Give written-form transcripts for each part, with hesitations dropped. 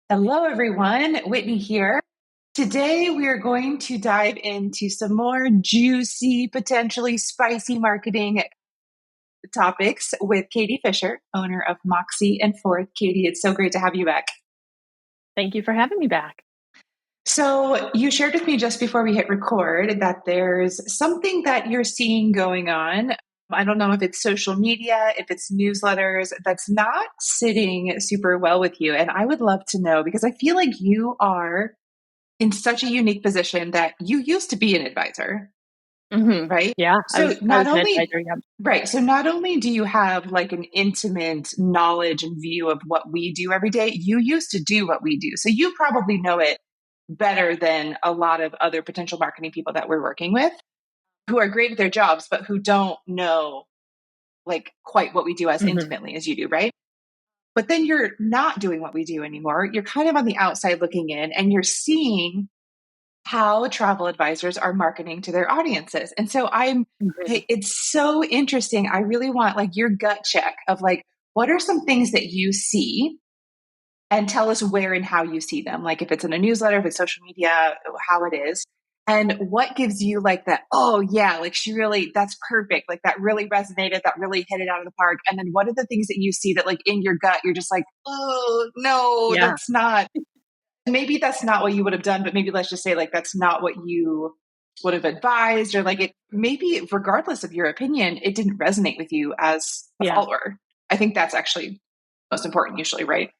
Hello, everyone. Whitney here. Today, we are going to dive into some more juicy, potentially spicy marketing topics with Kaytee Fisher, owner of Moxie and Fourth. Kaytee, it's so great to have you back. Thank you for having me back. So, you shared with me just before we hit record that there's something that you're seeing going on. I don't know if it's social media, if it's newsletters, that's not sitting super well with you. And I would love to know because I feel like you are in such a unique position that you used to be an advisor, right? Yeah, I So was I not was an only advisor. Yeah. right, so not only do you have like an intimate knowledge and view of what we do every day, you used to do what we do. So you probably know it better than a lot of other potential marketing people that we're working with who are great at their jobs but who don't know like quite what we do as hmm intimately as you do, right? But then you're not doing what we do anymore. You're kind of on the outside looking in and you're seeing how travel advisors are marketing to their audiences. And so hmm it's so interesting. I really want like your gut check of like, what are some things that you see and tell us where and how you see them? Like if it's in a newsletter, if it's social media, how it is. And what gives you like that, oh yeah, like she really, that's perfect. Like that really resonated, that really hit it out of the park. And then what are the things that you see that like in your gut, you're just like, oh no, Yeah. that's not, maybe that's not what you would have done, but maybe let's just say like that's not what you would have advised, or like it maybe regardless of your opinion, it didn't resonate with you as a Yeah. follower. I think that's actually most important usually, right?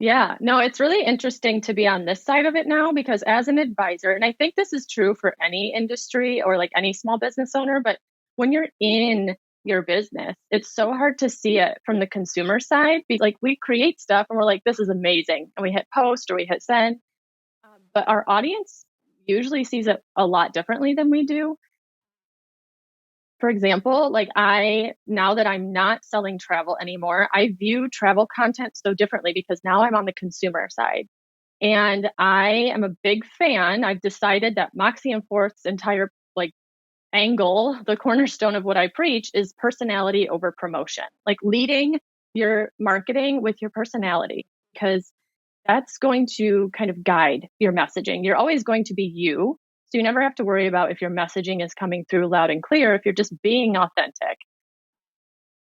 Yeah. No, it's really interesting to be on this side of it now because as an advisor, and I think this is true for any industry or like any small business owner, but when you're in your business, it's so hard to see it from the consumer side. Like we create stuff and we're like, this is amazing. And we hit post or we hit send. But our audience usually sees it a lot differently than we do. For example, like now that I'm not selling travel anymore, I view travel content so differently because now I'm on the consumer side. And I am a big fan. I've decided that Moxie and Forth's entire like angle, the cornerstone of what I preach is personality over promotion, like leading your marketing with your personality, because that's going to kind of guide your messaging. You're always going to be you. So you never have to worry about if your messaging is coming through loud and clear, if you're just being authentic.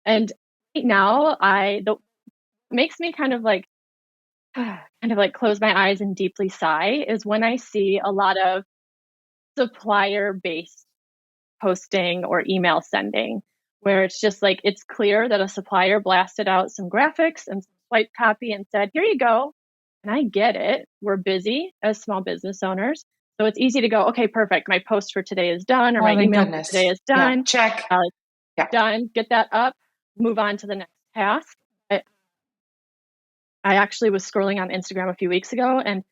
And right now, the makes me kind of like close my eyes and deeply sigh is when I see a lot of supplier based posting or email sending, where it's just like it's clear that a supplier blasted out some graphics and some swipe copy and said, here you go. And I get it. We're busy as small business owners. So it's easy to go, okay, perfect. My post for today is done, or Oh, my thank email for goodness. today is Yeah, done. check. Uh, Yeah. Done. Get that up, move on to the next task. I, I actually was scrolling on Instagram a few weeks ago, and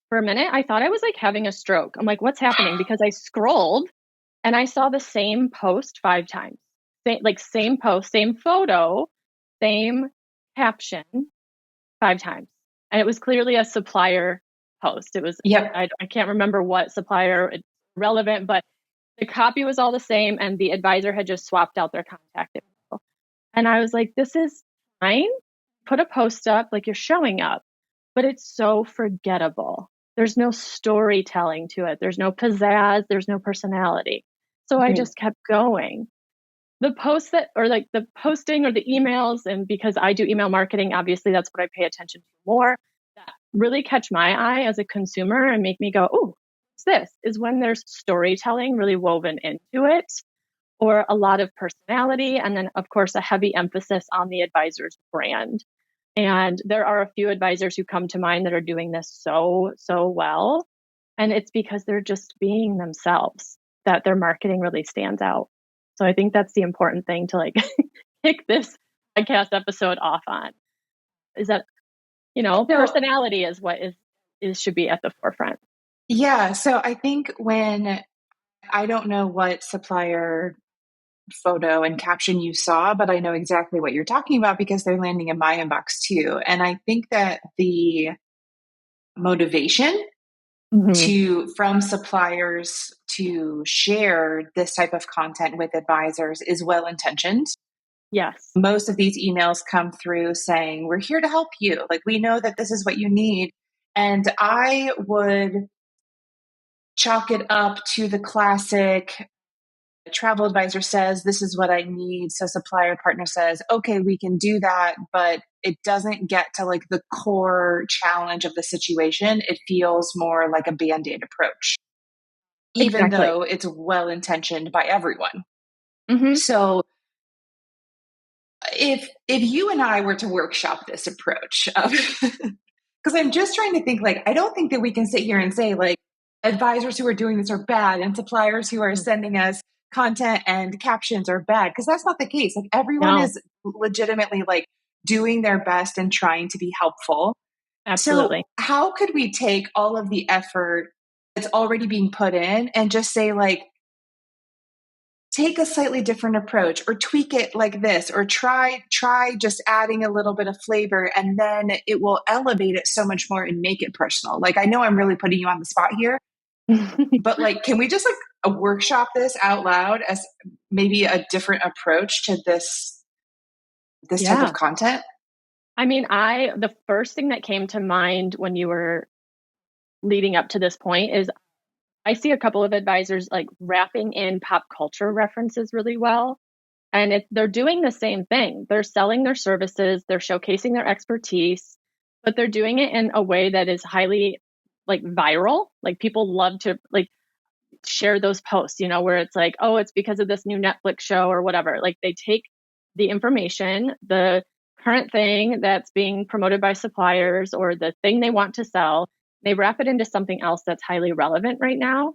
for a minute, I thought I was like having a stroke. I'm like, what's happening? Because I scrolled and I saw the same post 5 times. Same post, same photo, same caption 5 times. And it was clearly a supplier post. It was, Yep. I can't remember what supplier, it's relevant, but the copy was all the same and the advisor had just swapped out their contact info. And I was like, this is fine. Put a post up, like you're showing up, but it's so forgettable. There's no storytelling to it. There's no pizzazz. There's no personality. So I Agreed. just kept going. The posts that, or like the posting or the emails, and because I do email marketing, obviously that's what I pay attention to more, that really catch my eye as a consumer and make me go, oh, what's this? Is when there's storytelling really woven into it, or a lot of personality. And then, of course, a heavy emphasis on the advisor's brand. And there are a few advisors who come to mind that are doing this so, so well. And it's because they're just being themselves that their marketing really stands out. So I think that's the important thing to like kick this podcast episode off on is that, So personality is what is should be at the forefront. yeah, so I think when I don't know what supplier photo and caption you saw, but I know exactly what you're talking about because they're landing in my inbox too. And I think that the motivation hmm to from suppliers to share this type of content with advisors is well intentioned. Yes. Most of these emails come through saying, we're here to help you. Like, we know that this is what you need. And I would chalk it up to the classic travel advisor says, this is what I need. So supplier partner says, okay, we can do that. But it doesn't get to like the core challenge of the situation. It feels more like a band-aid approach, even Exactly. though it's well intentioned by everyone. Hmm. So if you and I were to workshop this approach of because I'm just trying to think like I don't think that we can sit here and say like advisors who are doing this are bad and suppliers who are sending us content and captions are bad because that's not the case. Like everyone No, is legitimately like doing their best and trying to be helpful. So absolutely. how could we take all of the effort that's already being put in and just say like take a slightly different approach or tweak it like this or try just adding a little bit of flavor and then it will elevate it so much more and make it personal. Like I know I'm really putting you on the spot here, but like can we just like a workshop this out loud as maybe a different approach to this type of Yeah. content? I mean, the first thing that came to mind when you were leading up to this point is I see a couple of advisors like wrapping in pop culture references really well. And they're doing the same thing. They're selling their services, they're showcasing their expertise, but they're doing it in a way that is highly like viral. Like people love to like share those posts, where it's like, oh, it's because of this new Netflix show or whatever. Like they take the information, the current thing that's being promoted by suppliers or the thing they want to sell, they wrap it into something else that's highly relevant right now.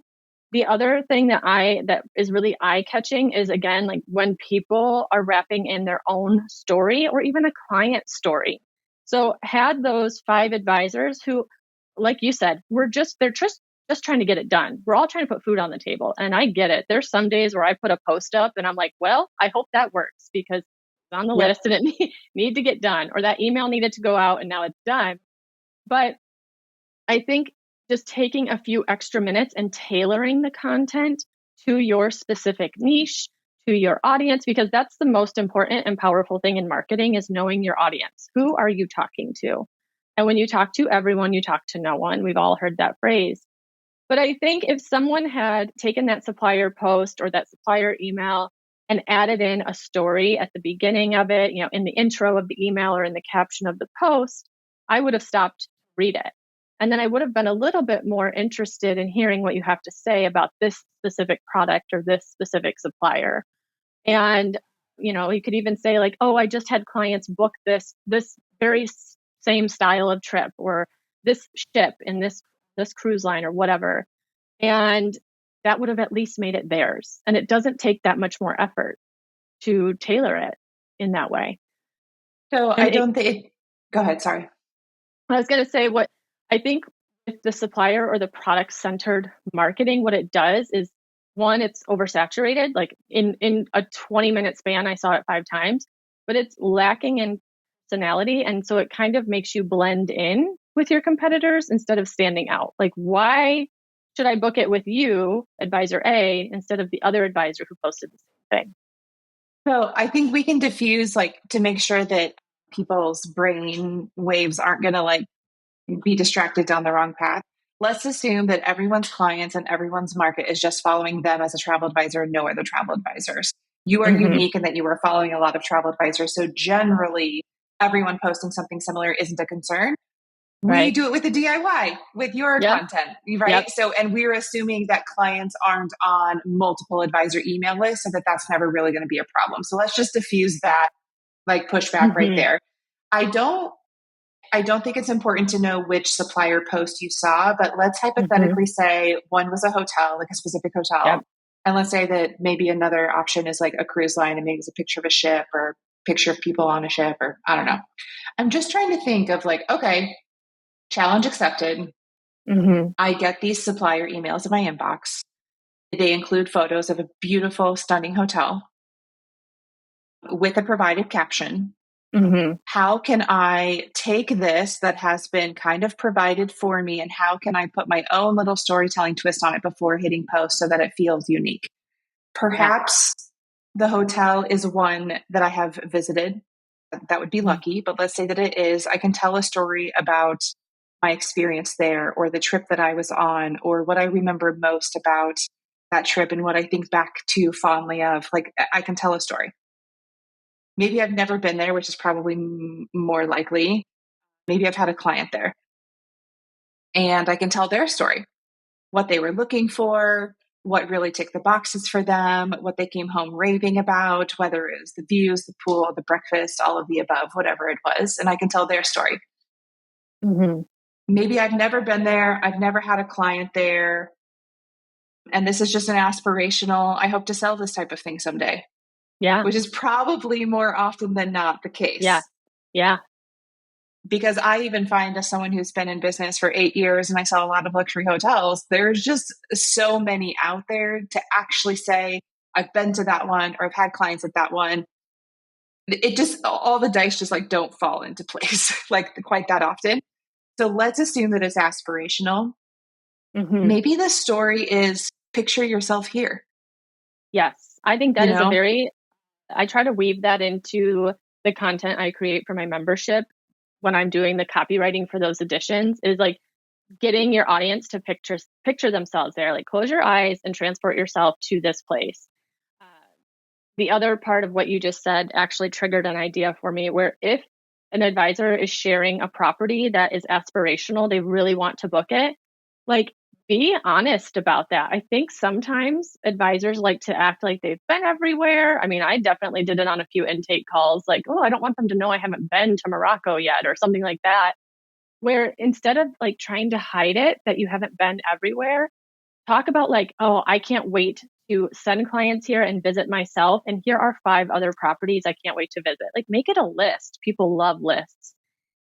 The other thing that is really eye catching is again like when people are wrapping in their own story or even a client story. So had those 5 advisors who, like you said, they're just trying to get it done. We're all trying to put food on the table. And I get it. There's some days where I put a post up and I'm like, well, I hope that works because it's on the Yep. list and it need to get done, or that email needed to go out and now it's done. But I think just taking a few extra minutes and tailoring the content to your specific niche, to your audience, because that's the most important and powerful thing in marketing is knowing your audience. Who are you talking to? And when you talk to everyone, you talk to no one. We've all heard that phrase. But I think if someone had taken that supplier post or that supplier email and added in a story at the beginning of it, in the intro of the email or in the caption of the post, I would have stopped to read it. And then I would have been a little bit more interested in hearing what you have to say about this specific product or this specific supplier. And, you could even say like, oh, I just had clients book this very same style of trip or this ship in this cruise line or whatever. And that would have at least made it theirs. And it doesn't take that much more effort to tailor it in that way. So And I don't think it, go ahead, sorry. I was going to say what I think with the supplier or the product centered marketing, what it does is one, it's oversaturated. Like in a 20-minute span, I saw it 5 times, but it's lacking in personality. And so it kind of makes you blend in with your competitors instead of standing out. Like, why should I book it with you, advisor A, instead of the other advisor who posted the same thing? So I think we can diffuse like to make sure that people's brain waves aren't going to like be distracted down the wrong path. Let's assume that everyone's clients and everyone's market is just following them as a travel advisor and no other travel advisors. You are Mm-hmm. unique in that you are following a lot of travel advisors. So generally, everyone posting something similar isn't a concern. We Right. do it with the DIY with your Yep. content, Yep. right? So, and we're assuming that clients aren't on multiple advisor email lists so that that's never really going to be a problem. So let's just diffuse that like pushback right Mm-hmm. there. I don't I don't think it's important to know which supplier post you saw, but let's Mm-hmm. hypothetically say one was a hotel, like a specific hotel. Yep. And let's say that maybe another option is like a cruise line and maybe it's a picture of a ship or picture of people on a ship or I don't know. I'm just trying to think of like, okay, challenge accepted. Mm-hmm. I get these supplier emails in my inbox. They include photos of a beautiful, stunning hotel with a provided caption. Mm-hmm. How can I take this that has been kind of provided for me and how can I put my own little storytelling twist on it before hitting post so that it feels unique? Yeah. Perhaps the hotel is one that I have visited. That would be lucky, but let's say that it is. I can tell a story about my experience there or the trip that I was on or what I remember most about that trip and what I think back to fondly of. Like, I can tell a story. Maybe I've never been there, which is probably more likely. Maybe I've had a client there and I can tell their story, what they were looking for, what really ticked the boxes for them, what they came home raving about, whether it was the views, the pool, the breakfast, all of the above, whatever it was. And I can tell their story. Mm-hmm. Maybe I've never been there. I've never had a client there. And this is just an aspirational, I hope to sell this type of thing someday, Yeah. which is probably more often than not the Yeah. case. Yeah. Because I even find, as someone who's been in business for 8 years and I sell a lot of luxury hotels, there's just so many out there to actually say, I've been to that one or I've had clients at that one. It just, all the dice just like don't fall into place like quite that often. So let's assume that it's aspirational. Mm-hmm. Maybe the story is picture yourself here, Yes. I think you that is know? I try to weave that into the content I create for my membership when I'm doing the copywriting for those editions, is like getting your audience to picture themselves there. Like, close your eyes and transport yourself to this place. Uh, the other part of what you just said actually triggered an idea for me, where if an advisor is sharing a property that is aspirational, they really want to book it, like, be honest about that. I think sometimes advisors like to act like they've been everywhere. I mean, I definitely did it on a few intake calls, like, oh, I don't want them to know I haven't been to Morocco yet, or something like that, where instead of like trying to hide it that you haven't been everywhere, talk about like, oh, I can't wait to send clients here and visit myself. And here are 5 other properties I can't wait to visit. Like, make it a list. People love lists,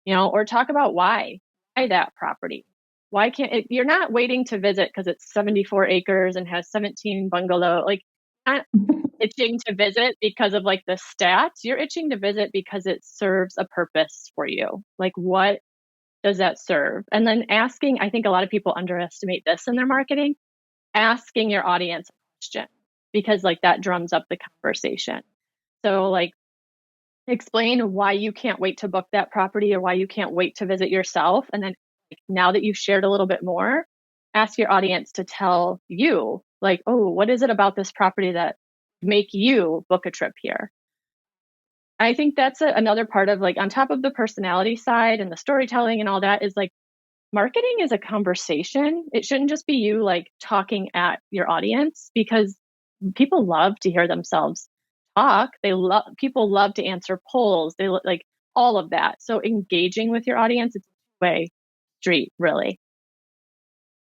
or talk about why that property. Why can't it, you're not waiting to visit because it's 74 acres and has 17 bungalow. Like, not itching to visit because of like the stats. You're itching to visit because it serves a purpose for you. Like, what does that serve? And then asking, I think a lot of people underestimate this in their marketing, asking your audience a question, because like that drums up the conversation. So like, explain why you can't wait to book that property or why you can't wait to visit yourself. And then, like, now that you've shared a little bit more, ask your audience to tell you, like, oh, what is it about this property that make you book a trip here? I think that's another part of, like, on top of the personality side and the storytelling and all that, is like, marketing is a conversation. It shouldn't just be you like talking at your audience, because people love to hear themselves talk. People love to answer polls. Like all of that. So engaging with your audience, it's a two-way street, really.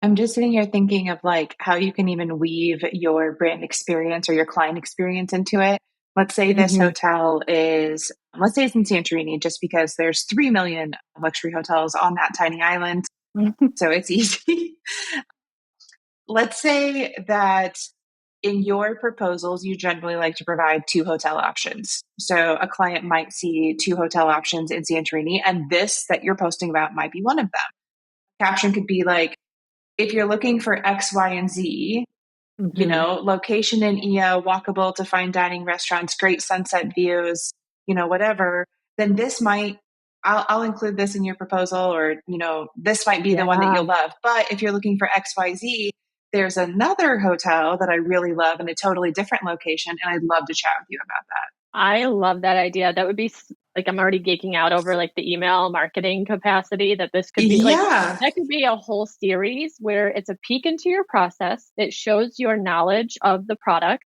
I'm just sitting here thinking of like how you can even weave your brand experience or your client experience into it. Let's say this Mm-hmm. hotel is, let's say it's in Santorini, just because there's 3 million luxury hotels on that tiny island. So it's easy. Let's say that in your proposals, you generally like to provide 2 hotel options. So a client might see 2 hotel options in Santorini, and this that you're posting about might be one of them. Caption could be like, if you're looking for X, Y, and Z, Mm-hmm. location in EO, walkable to fine dining restaurants, great sunset views, whatever, then this might, I'll include this in your proposal, or, this might be the one that Yeah. you'll love. But if you're looking for XYZ, there's another hotel that I really love in a totally different location. And I'd love to chat with you about I love that idea. That would be like, I'm already geeking out over like the email marketing capacity that this that. could be. Like, Yeah. that could be a whole series where it's a peek into your process. It shows your knowledge of the product,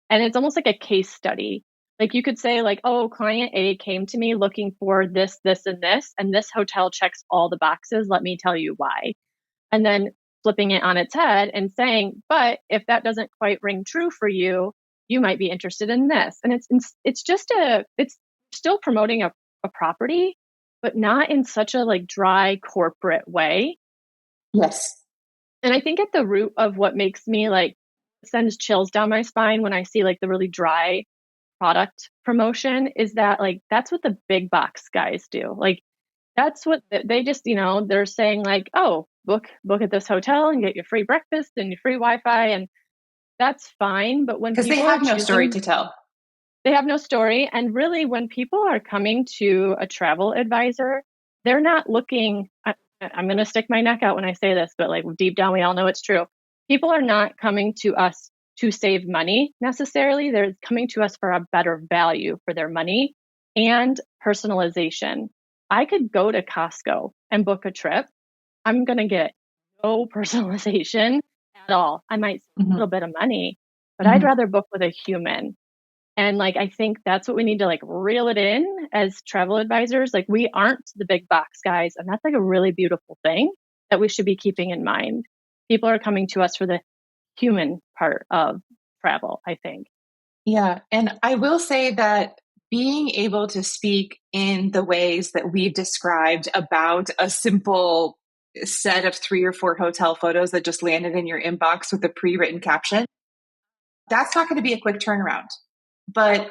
and it's almost like a case study. Like, you could say like, oh, client A came to me looking for this, this, and this hotel checks all the boxes. Let me tell you why. And then flipping it on its head and saying, but if that doesn't quite ring true for you, you might be interested in this. And it's still promoting a property, but not in such a like dry corporate way. Yes. And I think at the root of what makes me like, sends chills down my spine when I see like the really dry product promotion, is that like, that's what the big box guys do. Like, that's what they just, they're saying like, oh, book at this hotel and get your free breakfast and your free Wi-Fi, and that's fine. But when Because they people are have no story choosing, to tell. they have no story. And really, when people are coming to a travel advisor, they're not looking. I'm going to stick my neck out when I say this, but like deep down, we all know it's true. People are not coming to us to save money necessarily. They're coming to us for a better value for their money and personalization. I could go to Costco and book a trip. I'm going to get no personalization at all. I might save a Mhm. little bit of money, but I'd Mhm. rather book with a human. And like, I think that's what we need to like reel it in as travel advisors. Like, we aren't the big box guys. And that's like a really beautiful thing that we should be keeping in mind. People are coming to us for the human part of travel, I think. Yeah. And I will say that being able to speak in the ways that we've described about a simple set of 3 or 4 hotel photos that just landed in your inbox with a pre-written caption, that's not going to be a quick turnaround. But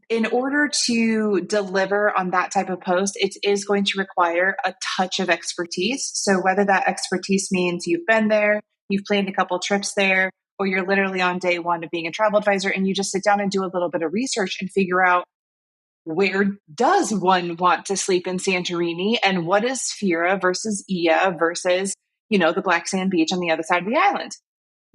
in order to deliver on that type of post, it is going to require a touch of expertise. So whether that expertise means you've been there, you've planned a couple trips there, or you're literally on day one of being a travel advisor and you just sit down and do a little bit of research and figure out, where does one want to sleep in Santorini, and what is Fira versus Ia versus, the black sand beach on the other side of the island?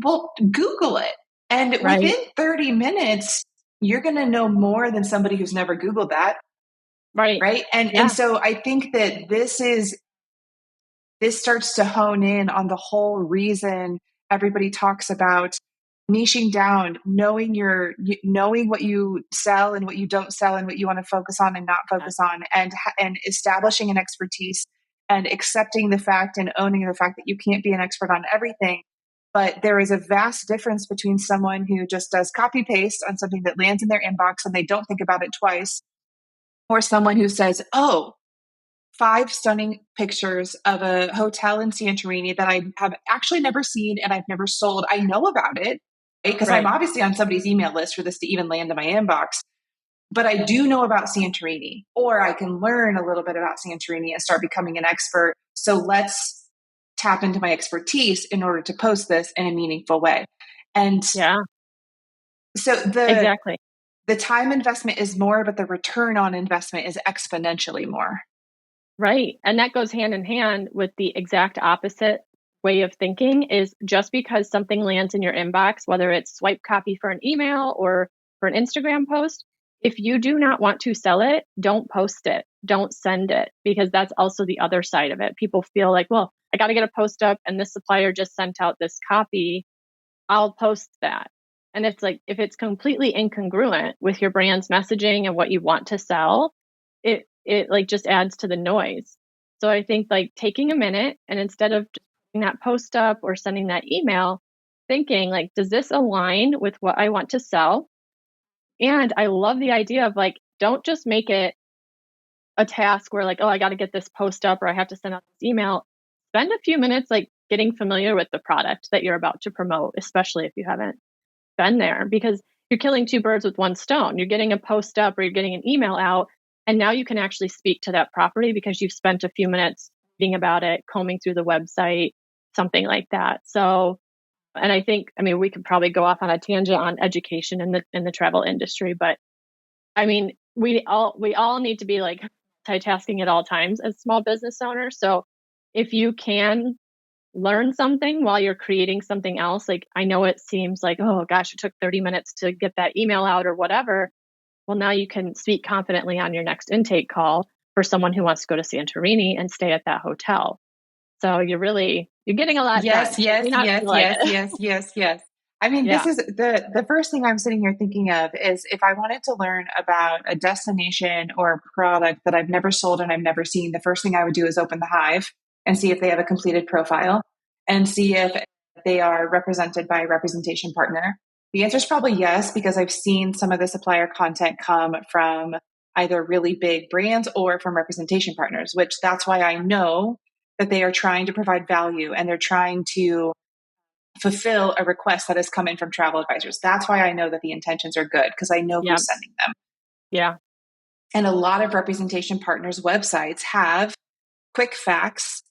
Well, Google it. And within Right. 30 minutes, you're going to know more than somebody who's never Googled that. Right. Right. And Yeah. so I think that this starts to hone in on the whole reason everybody talks about niching down, knowing what you sell and what you don't sell and what you want to focus on and not focus on, and establishing an expertise and accepting the fact and owning the fact that you can't be an expert on everything. But there is a vast difference between someone who just does copy paste on something that lands in their inbox and they don't think about it twice, or someone who says, "Oh, 5 stunning pictures of a hotel in Santorini that I have actually never seen and I've never sold. I know about it, right? Because I'm Right. obviously on somebody's email list for this to even land in my inbox. But I do know about Santorini, or I can learn a little bit about Santorini and start becoming an expert. So let's tap into my expertise in order to post this in a meaningful way." And Yeah. so Exactly. the time investment is more, but the return on investment is exponentially more. Right. And that goes hand in hand with the exact opposite way of thinking is just because something lands in your inbox, whether it's swipe copy for an email or for an Instagram post, if you do not want to sell it, don't post it. Don't send it, because that's also the other side of it. People feel like, well, I got to get a post up and this supplier just sent out this copy. I'll post that. And it's like, if it's completely incongruent with your brand's messaging and what you want to sell, it like just adds to the noise. So I think like taking a minute and instead of just putting that post up or sending that email, thinking like, does this align with what I want to sell? And I love the idea of like, don't just make it a task where like, oh, I got to get this post up or I have to send out this email. Spend a few minutes like getting familiar with the product that you're about to promote, especially if you haven't been there, because you're killing two birds with one stone. You're getting a post up or you're getting an email out, and now you can actually speak to that property because you've spent a few minutes reading about it, combing through the website, something like that. So, and I think, I mean, we could probably go off on a tangent on education in the travel industry, but I mean, we all need to be like multitasking at all times as small business owners. So if you can learn something while you're creating something else, like I know it seems like, oh gosh, it took 30 minutes to get that email out or whatever. Well, now you can speak confidently on your next intake call for someone who wants to go to Santorini and stay at that hotel. So you're getting a lot done. Yes, You yes, may not yes, feel like yes, it. yes, yes, yes. I mean, this Yeah. is the first thing I'm sitting here thinking of is, if I wanted to learn about a destination or a product that I've never sold and I've never seen, the first thing I would do is open the Hive and see if they have a completed profile and see if they are represented by a representation partner. The answer is probably yes, because I've seen some of the supplier content come from either really big brands or from representation partners, which that's why I know that they are trying to provide value and they're trying to fulfill a request that has come in from travel advisors. That's why I know that the intentions are good, because I know Yeah. who's sending them. Yeah. And a lot of representation partners' websites have quick facts,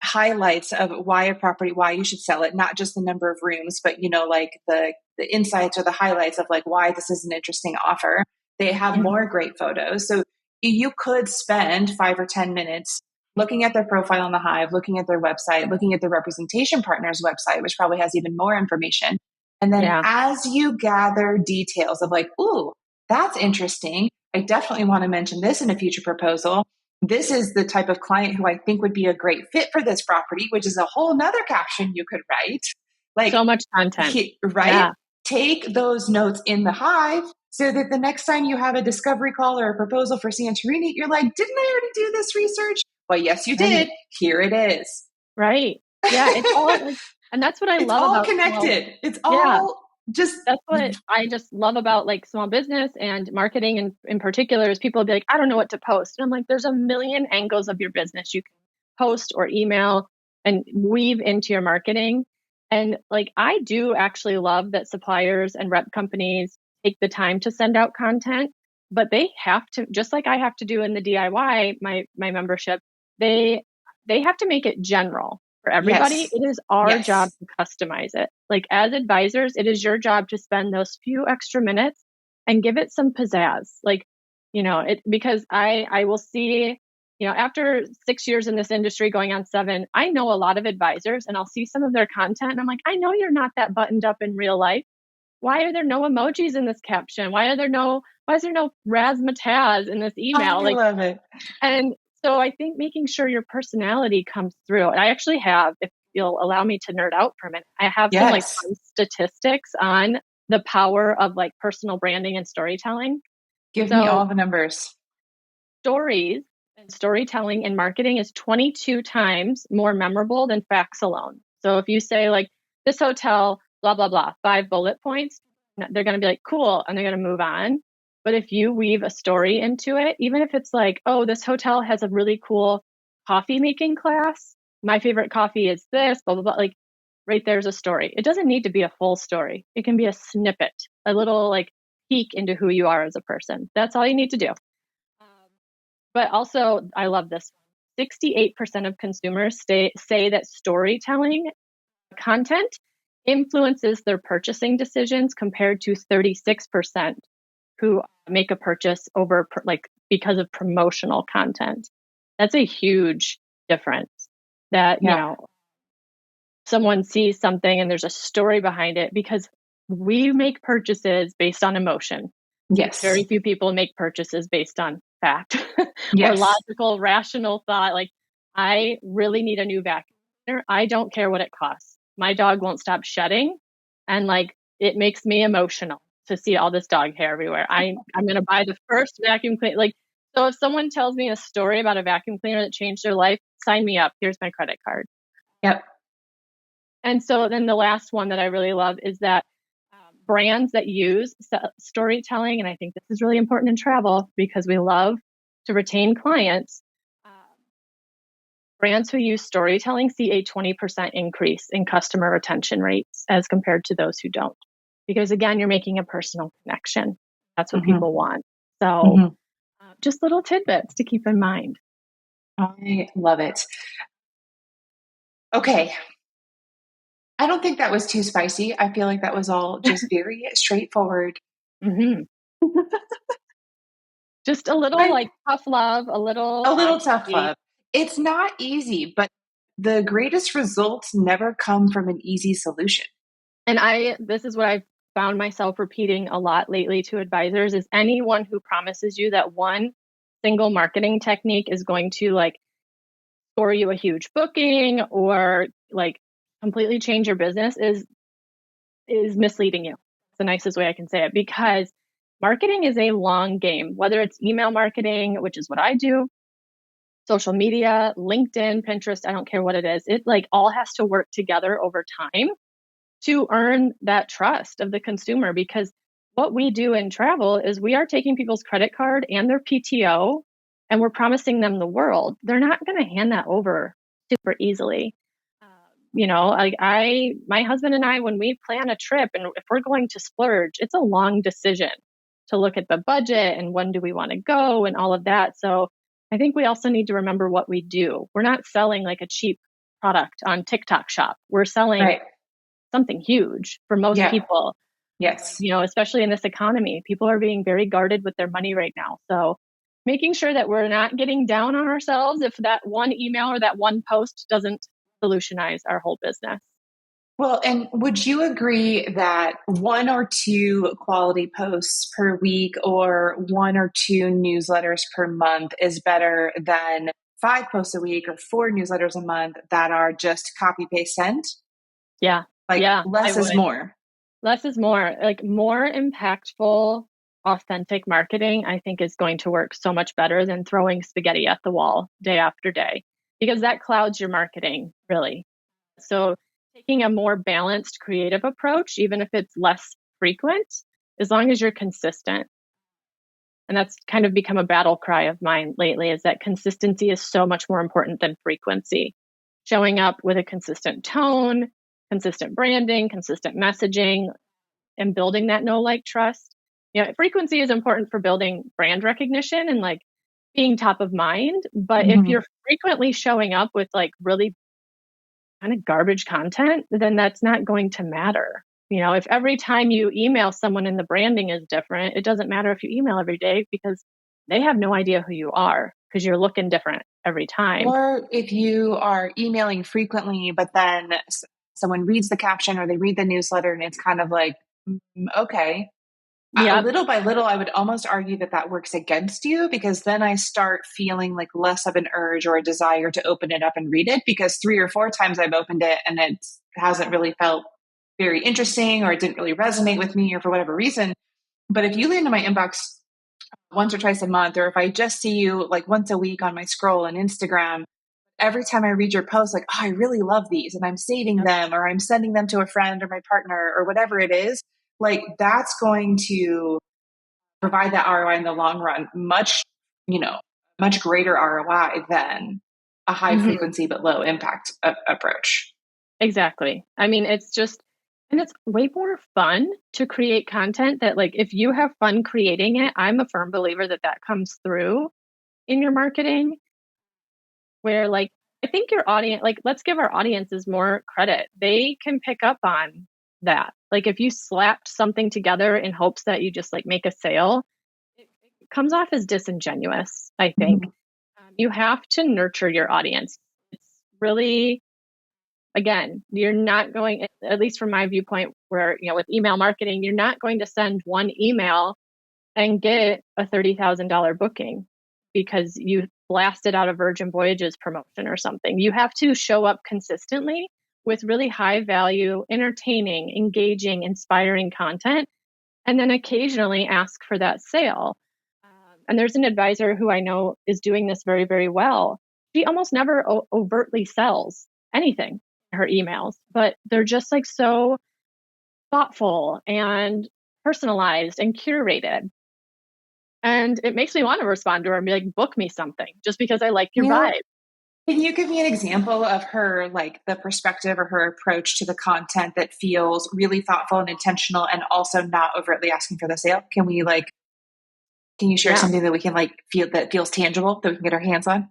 highlights of why a property, why you should sell it, not just the number of rooms, but like the insights or the highlights of like why this is an interesting offer. They have Mhm. more great photos. So you could spend 5 or 10 minutes looking at their profile on the Hive, looking at their website, looking at the representation partner's website, which probably has even more information. And then Yeah. as you gather details of like, ooh, that's interesting. I definitely want to mention this in a future proposal. This is the type of client who I think would be a great fit for this property, which is a whole nother caption you could write. Like, So much content. right? Yeah. Take those notes in the Hive so that the next time you have a discovery call or a proposal for Santorini, you're like, didn't I already do this research? Well, yes, you Right. did. Here it is. Right. Yeah. It's all like, and that's what I It's love all about small. connected. It's Yeah. all just, That's what I just love about like small business and marketing in particular is people will be like, I don't know what to post. And I'm like, there's a million angles of your business you can post or email and weave into your marketing. And like, I do actually love that suppliers and rep companies take the time to send out content, but they have to, just like I have to do in the DIY, my membership, they have to make it general for everybody. yes, It is our job yes. to customize it. Like as advisors, it is your job to spend those few extra minutes and give it some pizzazz. Like, it because I will see, after 6 years in this industry, going on 7, I know a lot of advisors and I'll see some of their content and I'm like, I know you're not that buttoned up in real life. Why are there no emojis in this caption? Why is there no razzmatazz in this email? I Like, love it. and so I think making sure your personality comes through. And I actually have, if you'll allow me to nerd out for a minute, I have some like Yes. fun statistics on the power of like personal branding and storytelling. Give me So all the numbers. stories and storytelling in marketing is 22 times more memorable than facts alone. So if you say like this hotel, blah, blah, blah, 5 bullet points, they're going to be like, cool. And they're going to move on. But if you weave a story into it, even if it's like, oh, this hotel has a really cool coffee making class. My favorite coffee is this, blah, blah, blah. Like right there's a story. It doesn't need to be a full story. It can be a snippet, a little like peek into who you are as a person. That's all you need to do. But also, I love this. 68% of consumers say that storytelling content influences their purchasing decisions compared to 36% who make a purchase over like because of promotional content. That's a huge difference that, Yeah. someone sees something and there's a story behind it because we make purchases based on emotion. Yes. Very few people make purchases based on fact or Yes. logical, rational thought. Like, I really need a new vacuum cleaner. I don't care what it costs. My dog won't stop shedding. And like, it makes me emotional to see all this dog hair everywhere. I'm going to buy the first vacuum cleaner. Like, so if someone tells me a story about a vacuum cleaner that changed their life, sign me up. Here's my credit card. Yep. And so then the last one that I really love is that brands that use storytelling, and I think this is really important in travel because we love to retain clients. Brands who use storytelling see a 20% increase in customer retention rates as compared to those who don't. Because again, you're making a personal connection. That's what Mm-hmm. people want. So Mm-hmm. just little tidbits to keep in mind. I love it. Okay. I don't think that was too spicy. I feel like that was all just very straightforward. Mm-hmm. Just a little I, like tough love, a little a little tough honesty. love. It's not easy, but the greatest results never come from an easy solution. And this is what I've found myself repeating a lot lately to advisors is anyone who promises you that one single marketing technique is going to like score you a huge booking or like completely change your business is misleading you. It's the nicest way I can say it because marketing is a long game, whether it's email marketing, which is what I do, social media, LinkedIn, Pinterest, I don't care what it is. It like all has to work together over time to earn that trust of the consumer because what we do in travel is we are taking people's credit card and their PTO and we're promising them the world. They're not going to hand that over super easily. Like my husband and I, when we plan a trip and if we're going to splurge, it's a long decision to look at the budget and when do we want to go and all of that. So I think we also need to remember what we do. We're not selling like a cheap product on TikTok shop. We're selling Right. something huge for most Yeah. people, Yes. especially in this economy. People are being very guarded with their money right now. So making sure that we're not getting down on ourselves if that one email or that one post doesn't solutionize our whole business. Well, and would you agree that one or two quality posts per week or one or two newsletters per month is better than five posts a week or four newsletters a month that are just copy paste sent? Yeah. Like Yeah, I less is would. more. Less is more. Like more impactful, authentic marketing, I think is going to work so much better than throwing spaghetti at the wall day after day, because that clouds your marketing, really. So taking a more balanced creative approach, even if it's less frequent, as long as you're consistent. And that's kind of become a battle cry of mine lately, is that consistency is so much more important than frequency. Showing up with a consistent tone, consistent branding, consistent messaging, and building that know, like, trust. You know, frequency is important for building brand recognition and like being top of mind. But if Mhm. you're frequently showing up with like really kind of garbage content, then that's not going to matter. You know, if every time you email someone and the branding is different, it doesn't matter if you email every day because they have no idea who you are because you're looking different every time. Or if you are emailing frequently, but then someone reads the caption or they read the newsletter and it's kind of like, okay. Yep. Little by little, I would almost argue that that works against you because then I start feeling like less of an urge or a desire to open it up and read it because three or four times I've opened it and it hasn't really felt very interesting or it didn't really resonate with me or for whatever reason. But if you land in my inbox once or twice a month, or if I just see you like once a week on my scroll on Instagram, every time I read your post, like, oh, I really love these and I'm saving Yep. them or I'm sending them to a friend or my partner or whatever it is, like that's going to provide that ROI in the long run, much, much greater ROI than a high Mhm. frequency but low impact approach. Exactly. I mean, it's just, and it's way more fun to create content that, like, if you have fun creating it, I'm a firm believer that that comes through in your marketing. Where, like, I think your audience, like, let's give our audiences more credit. They can pick up on that. Like, if you slapped something together in hopes that you just like make a sale, it comes off as disingenuous, I think. Mhm. You have to nurture your audience. It's really, again, you're not going, at least from my viewpoint, where, you know, with email marketing, you're not going to send one email and get a $30,000 booking because you blasted out a Virgin Voyages promotion or something. You have to show up consistently with really high value, entertaining, engaging, inspiring content, and then occasionally ask for that sale. And there's an advisor who I know is doing this very, very well. She almost never overtly sells anything in her emails, but they're just like so thoughtful and personalized and curated. And it makes me want to respond to her and be like, book me something just because I like your You know, vibe. can you give me an example of her, like the perspective or her approach to the content that feels really thoughtful and intentional and also not overtly asking for the sale? Can you share Yeah. something that we can like feel that feels tangible that we can get our hands on?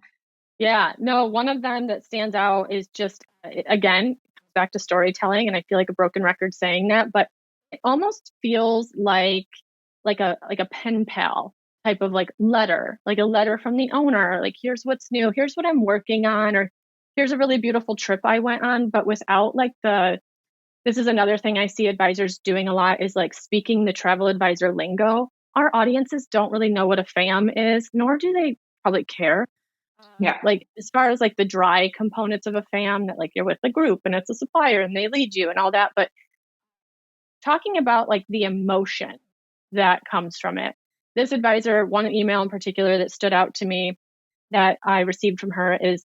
Yeah. No, one of them that stands out is just, again, back to storytelling. And I feel like a broken record saying that, but it almost feels like a pen pal type of like a letter from the owner. Like, here's what's new. Here's what I'm working on, or here's a really beautiful trip I went on, but without like this is another thing I see advisors doing a lot is like speaking the travel advisor lingo. Our audiences don't really know what a FAM is, nor do they probably care. Yeah. Like, as far as like the dry components of a FAM, that like you're with a group and it's a supplier and they lead you and all that, but talking about like the emotion that comes from it. This advisor, one email in particular that stood out to me that I received from her is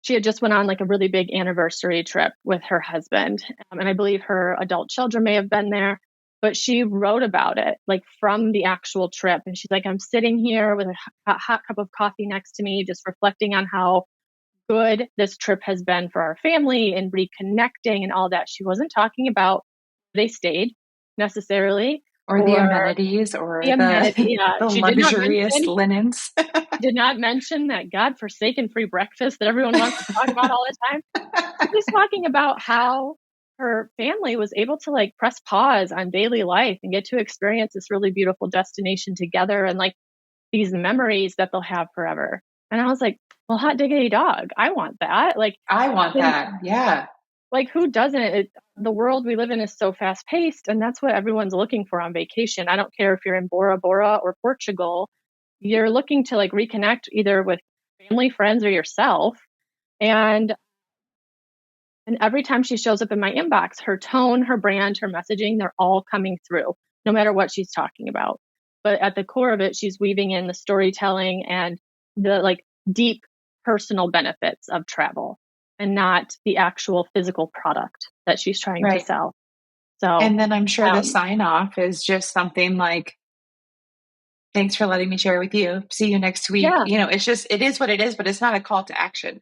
she had just went on like a really big anniversary trip with her husband. And I believe her adult children may have been there, but she wrote about it like from the actual trip. And she's like, I'm sitting here with a hot cup of coffee next to me, just reflecting on how good this trip has been for our family and reconnecting and all that. She wasn't talking about they stayed necessarily Or the or amenities or the amenity. the Yeah, the she did not luxurious mention linens. that God-forsaken free breakfast that everyone wants to talk about all the time. She's talking about how her family was able to like press pause on daily life and get to experience this really beautiful destination together. And like these memories that they'll have forever. And I was like, well, hot diggity dog, I want that. Like, I want and that. Yeah. like who doesn't? The world we live in is so fast paced, and that's what everyone's looking for on vacation. I don't care if you're in Bora Bora or Portugal, you're looking to like reconnect either with family, friends, or yourself. And every time she shows up in my inbox, her tone, her brand, her messaging, they're all coming through, no matter what she's talking about. But at the core of it, she's weaving in the storytelling and the like deep personal benefits of travel and not the actual physical product that she's trying to Right. sell. So, And then I'm sure the um, sign off is just something like, thanks for letting me share with you. See you next week. yeah, It's just, it is what it is, but it's not a call to action.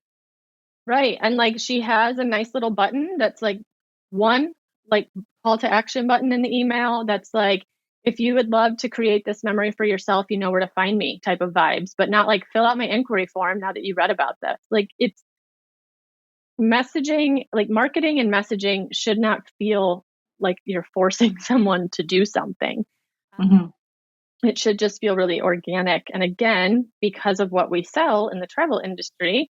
right. And like she has a nice little button that's like one like call to action button in the email that's like, if you would love to create this memory for yourself, you know where to find me type of vibes, but not like fill out my inquiry form now that you read about this. Like it's messaging, like marketing and messaging should not feel like you're forcing someone to do something. Mm-hmm. It should just feel really organic. And again, because of what we sell in the travel industry,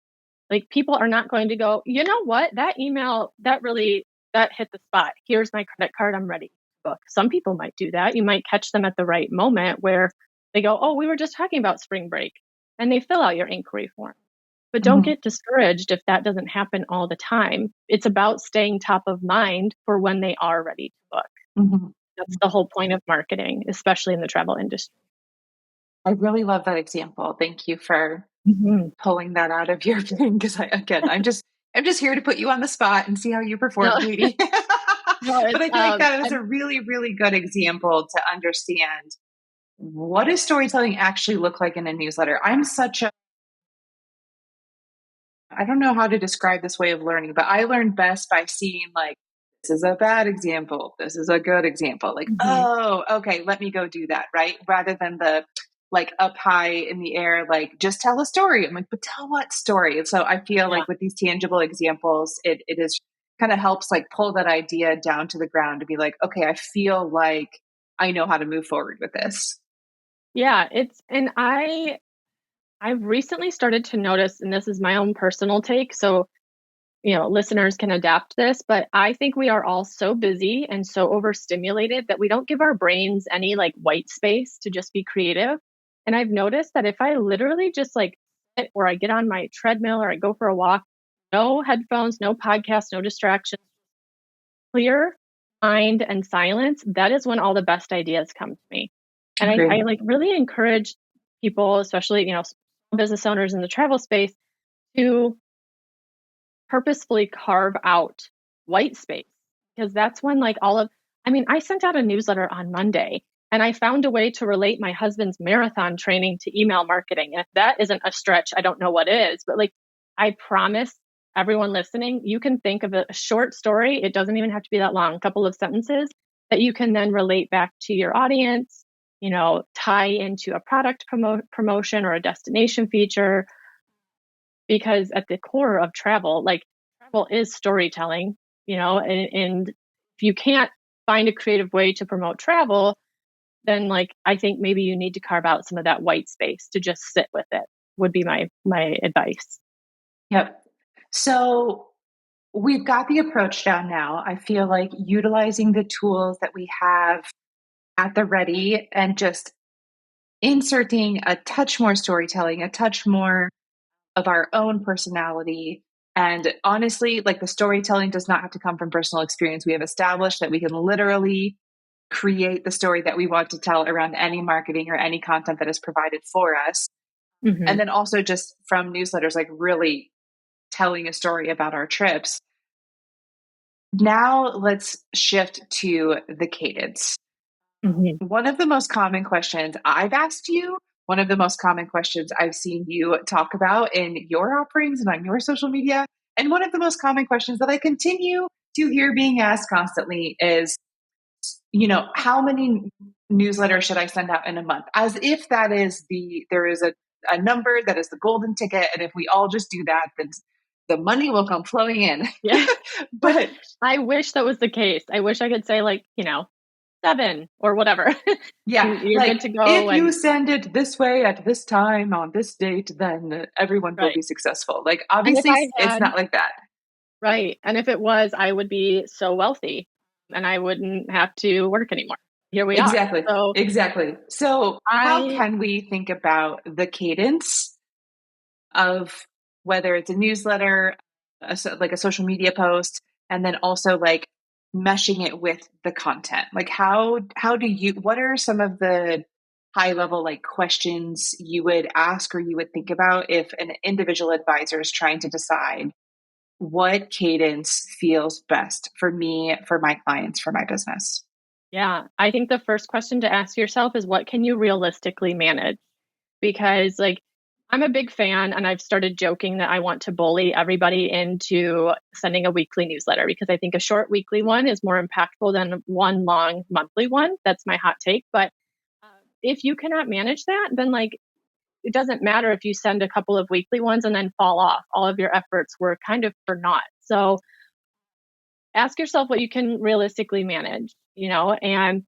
like people are not going to go, you know what, that email, that hit the spot. Here's my credit card. I'm ready to book. Some people might do that. You might catch them at the right moment where they go, oh, we were just talking about spring break. And they fill out your inquiry form. But don't Mm-hmm. get discouraged if that doesn't happen all the time. It's about staying top of mind for when they are ready to book. Mm-hmm. That's the whole point of marketing, especially in the travel industry. I really love that example. Thank you for Mm-hmm. pulling that out of your thing. Because I'm just here to put you on the spot and see how you perform, No, Kaytee. no, But it's I feel like that is I'm, a really, really good example to understand what does storytelling actually look like in a newsletter. I don't know how to describe this way of learning, but I learn best by seeing like, this is a bad example. This is a good example. Like, mhm. oh, okay, let me go do that. Right. Rather than the like up high in the air, like just tell a story. I'm like, but tell what story? And so I feel Yeah, like with these tangible examples, it is kind of helps like pull that idea down to the ground to be like, okay, I feel like I know how to move forward with this. yeah, and I've recently started to notice, and this is my own personal take, so listeners can adapt this, but I think we are all so busy and so overstimulated that we don't give our brains any like white space to just be creative. And I've noticed that if I literally just like sit or I get on my treadmill or I go for a walk, no headphones, no podcast, no distractions, clear mind and silence, that is when all the best ideas come to me. And I Agreed. like really encourage people, especially, business owners in the travel space, to purposefully carve out white space because that's when like I sent out a newsletter on Monday and I found a way to relate my husband's marathon training to email marketing. And if that isn't a stretch, I don't know what is. But like, I promise everyone listening, you can think of a short story. It doesn't even have to be that long, a couple of sentences that you can then relate back to your audience, tie into a product promotion or a destination feature, because at the core of travel, like travel is storytelling, and if you can't find a creative way to promote travel, then like I think maybe you need to carve out some of that white space to just sit with it would be my advice. Yep. So we've got the approach down now. I feel like utilizing the tools that we have at the ready and just inserting a touch more storytelling, a touch more of our own personality. And honestly, like the storytelling does not have to come from personal experience. We have established that we can literally create the story that we want to tell around any marketing or any content that is provided for us. Mm-hmm. And then also just from newsletters, like really telling a story about our trips. Now let's shift to the cadence. Mm-hmm. One of the most common questions I've asked you, one of the most common questions I've seen you talk about in your offerings and on your social media, and one of the most common questions that I continue to hear being asked constantly is, how many newsletters should I send out in a month? As if there is a number that is the golden ticket. And if we all just do that, then the money will come flowing in. Yeah. But I wish that was the case. I wish I could say like, 7 or whatever. Yeah, And you're good like to go. if you And send it this way at this time on this date, then everyone will right. be successful. Like And if obviously I it's had, not like that. right. And if it was, I would be so wealthy and I wouldn't have to work anymore. Here we are. Exactly. So Exactly. So how I, can we think about the cadence of whether it's a newsletter, like a social media post, and then also like meshing it with the content? Like how do you, what are some of the high level like questions you would ask or you would think about if an individual advisor is trying to decide what cadence feels best for me, for my clients, for my business? yeah, I think the first question to ask yourself is what can you realistically manage? Because like I'm a big fan and I've started joking that I want to bully everybody into sending a weekly newsletter because I think a short weekly one is more impactful than one long monthly one. That's my hot take. But if you cannot manage that, then like it doesn't matter if you send a couple of weekly ones and then fall off. All of your efforts were kind of for naught. So ask yourself what you can realistically manage, and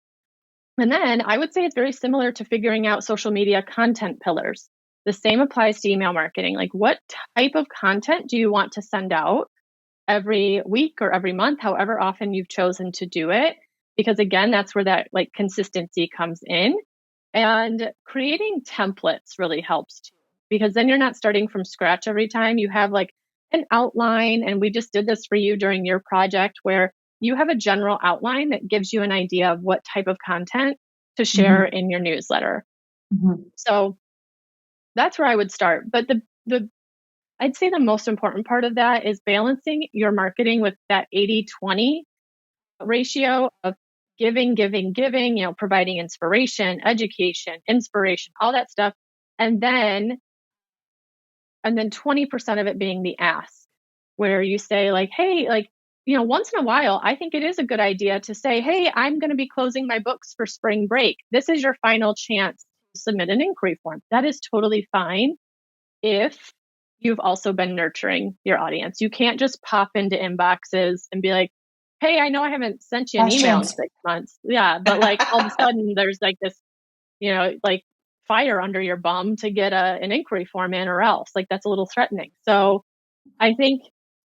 then I would say it's very similar to figuring out social media content pillars. The same applies to email marketing. Like, what type of content do you want to send out every week or every month, however often you've chosen to do it? Because again, that's where that like consistency comes in. And creating templates really helps too, because then you're not starting from scratch every time. You have like an outline, and we just did this for you during your project where you have a general outline that gives you an idea of what type of content to share Mm-hmm. in your newsletter. Mm-hmm. So that's where I would start. But the I'd say the most important part of that is balancing your marketing with that 80-20 ratio of giving, giving, giving, providing inspiration, education, inspiration, all that stuff. And then 20% of it being the ask, where you say like, hey, like, once in a while, I think it is a good idea to say, hey, I'm going to be closing my books for spring break. This is your final chance to submit an inquiry form. That is totally fine if you've also been nurturing your audience. You can't just pop into inboxes and be like, hey, I know I haven't sent you an email in Questions. 6 months. Yeah. But like all of a sudden there's like this, like fire under your bum to get an inquiry form in or else. Like that's a little threatening. So I think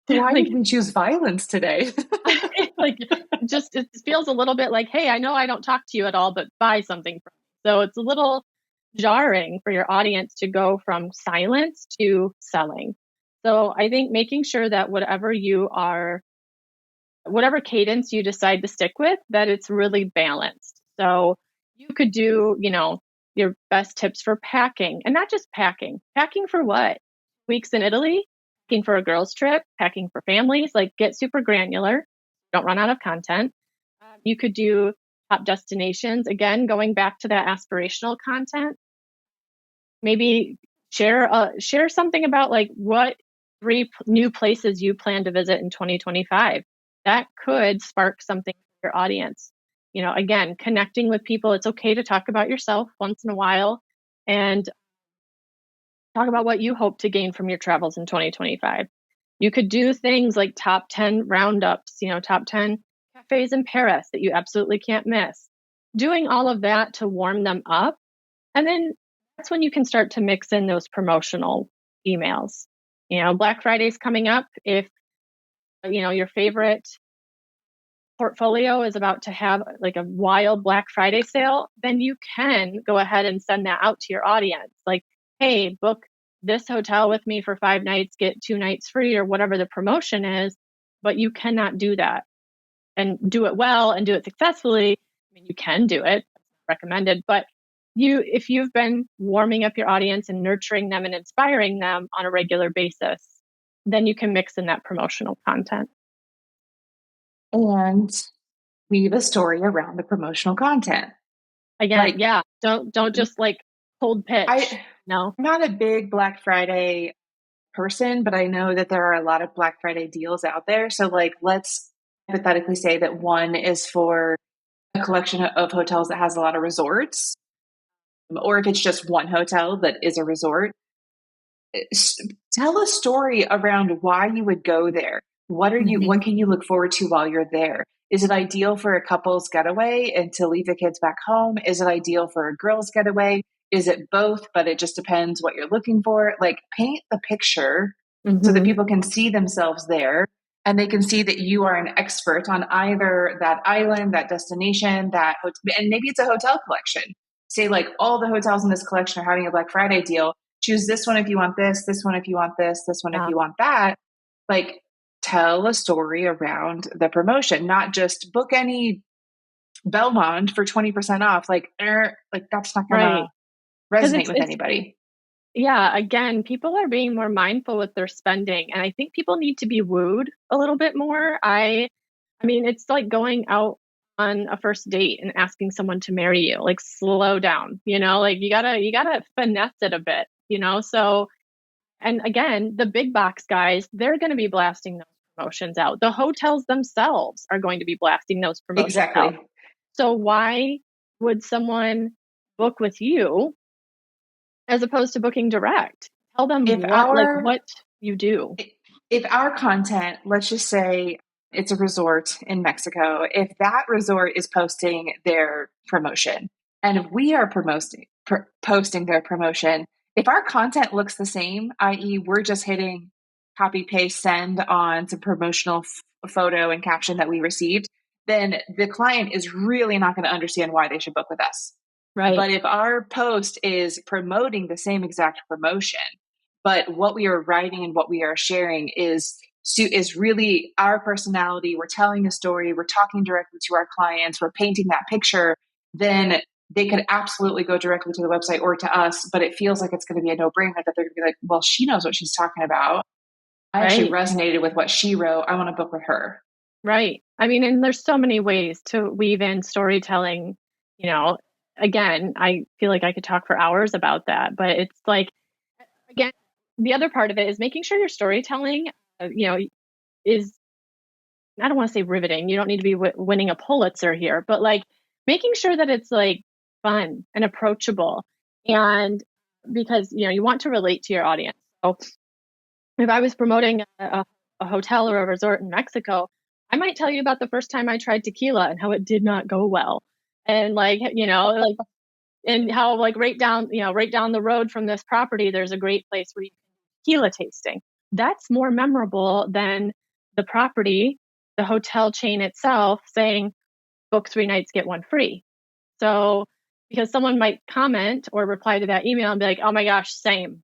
Why like did we choose violence today? like just it feels a little bit like, hey, I know I don't talk to you at all, but buy something from me. So it's a little jarring for your audience to go from silence to selling. So I think making sure that whatever cadence you decide to stick with, that it's really balanced. So you could do, your best tips for packing, and not just packing. Packing for what? Weeks in Italy, packing for a girls' trip, packing for families, like get super granular. Don't run out of content. You could do top destinations. Again, going back to that aspirational content, maybe share something about like what 3 new places you plan to visit in 2025. That could spark something for your audience. Again, connecting with people. It's okay to talk about yourself once in a while and talk about what you hope to gain from your travels in 2025. You could do things like top 10 roundups, top 10 cafes in Paris that you absolutely can't miss. Doing all of that to warm them up. And then that's when you can start to mix in those promotional emails. Black Friday's coming up. If, your favorite portfolio is about to have like a wild Black Friday sale, then you can go ahead and send that out to your audience. Like, hey, book this hotel with me for 5 nights, get 2 nights free, or whatever the promotion is. But you cannot do that and do it well and do it successfully. I mean, you can do it, recommended, but if you've been warming up your audience and nurturing them and inspiring them on a regular basis, then you can mix in that promotional content. And weave a story around the promotional content. Again, Like yeah, don't just like cold pitch. No. I'm not a big Black Friday person, but I know that there are a lot of Black Friday deals out there. So like let's hypothetically say that one is for a collection of hotels that has a lot of resorts, or if it's just one hotel that is a resort, tell a story around why you would go there. What Mm-hmm. can you look forward to while you're there? Is it ideal for a couple's getaway and to leave the kids back home? Is it ideal for a girl's getaway? Is it both, but it just depends what you're looking for? Like, paint the picture so that Hmm. people can see themselves there and they can see that you are an expert on either that island, that destination, and maybe it's a hotel collection. Say, like, all the hotels in this collection are having a Black Friday deal. Choose this one if you want this one if you want this one if Yeah. you want that. Like, tell a story around the promotion, not just book any Belmont for 20% off. Like that's not gonna Right. Because resonate it's with it's anybody. yeah, again, people are being more mindful with their spending, and I think people need to be wooed a little bit more. I mean, it's like going out on a first date and asking someone to marry you. Like, slow down, like you gotta finesse it a bit, So, and again, the big box guys, they're going to be blasting those promotions out. The hotels themselves are going to be blasting those promotions out. Exactly. So why would someone book with you as opposed to booking direct? Tell them If what you do. if our content, let's just say it's a resort in Mexico, if that resort is posting their promotion and if we are posting their promotion, if our content looks the same, i.e., we're just hitting copy, paste, send on some promotional photo and caption that we received, then the client is really not going to understand why they should book with us. Right. But if our post is promoting the same exact promotion, but what we are writing and what we are sharing is really our personality, we're telling a story, we're talking directly to our clients, we're painting that picture, then they could absolutely go directly to the website or to us, but it feels like it's going to be a no-brainer that they're going to be like, well, she knows what she's talking about. I actually Right. resonated with what she wrote. I want to book with her. Right. I mean, and there's so many ways to weave in storytelling. You know, Again, I feel like I could talk for hours about that, but it's like, again, the other part of it is making sure your storytelling, is, I don't want to say riveting. You don't need to be winning a Pulitzer here, but like making sure that it's like fun and approachable. And because, you want to relate to your audience. So if I was promoting a hotel or a resort in Mexico, I might tell you about the first time I tried tequila and how it did not go well. And and how like right down the road from this property, there's a great place where you can tequila tasting. That's more memorable than the property, the hotel chain itself saying book 3 nights, get one free. So, because someone might comment or reply to that email and be like, oh my gosh, same.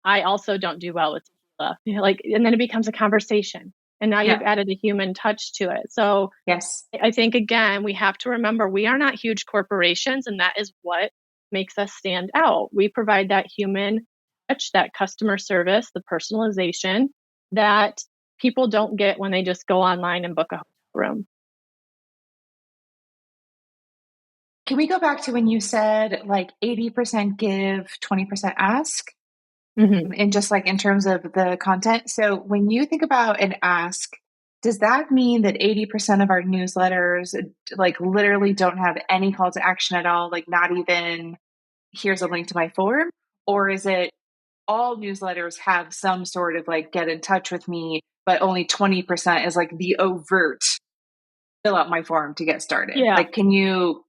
I also don't do well with tequila. And then it becomes a conversation. And now you've Yeah. added a human touch to it. So Yes. I think, again, we have to remember we are not huge corporations, and that is what makes us stand out. We provide that human touch, that customer service, the personalization that people don't get when they just go online and book a hotel room. Can we go back to when you said like 80% give, 20% ask? Mm-hmm. And just like in terms of the content. So when you think about an ask, does that mean that 80% of our newsletters like literally don't have any call to action at all? Like, not even here's a link to my form? Or is it all newsletters have some sort of like get in touch with me, but only 20% is like the overt fill out my form to get started? Yeah. Like, can you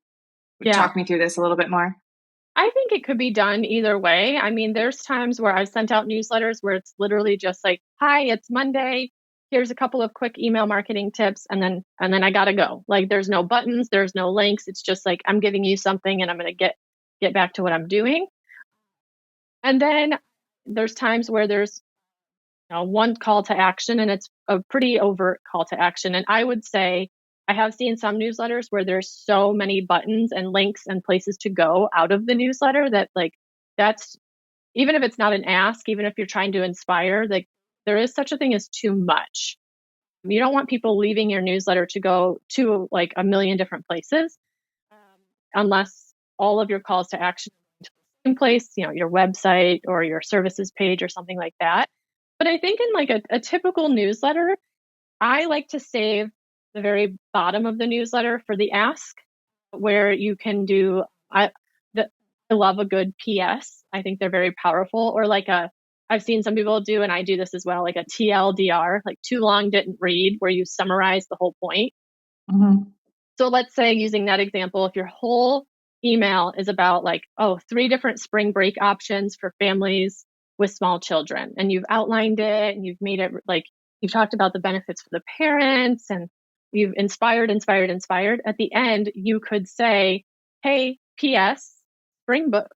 Yeah. talk me through this a little bit more? I think it could be done either way. I mean, there's times where I've sent out newsletters where it's literally just like, "Hi, it's Monday. Here's a couple of quick email marketing tips," and then I gotta go. Like, there's no buttons, there's no links. It's just like I'm giving you something, and I'm gonna get back to what I'm doing. And then there's times where there's one call to action, and it's a pretty overt call to action. And I would say I have seen some newsletters where there's so many buttons and links and places to go out of the newsletter that, like, that's, even if it's not an ask, even if you're trying to inspire, like, there is such a thing as too much. You don't want people leaving your newsletter to go to like a million different places, um, unless all of your calls to action are to the same place, your website or your services page or something like that. But I think in like a typical newsletter, I like to save the very bottom of the newsletter for the ask, where you can do, I love a good PS. I think they're very powerful. Or like I've seen some people do, and I do this as well, like a TLDR, like too long didn't read, where you summarize the whole point. Mhm. So let's say, using that example, if your whole email is about like, oh, 3 different spring break options for families with small children, and you've outlined it and you've made it like, you've talked about the benefits for the parents and you've inspired. At the end, you could say, hey, P.S.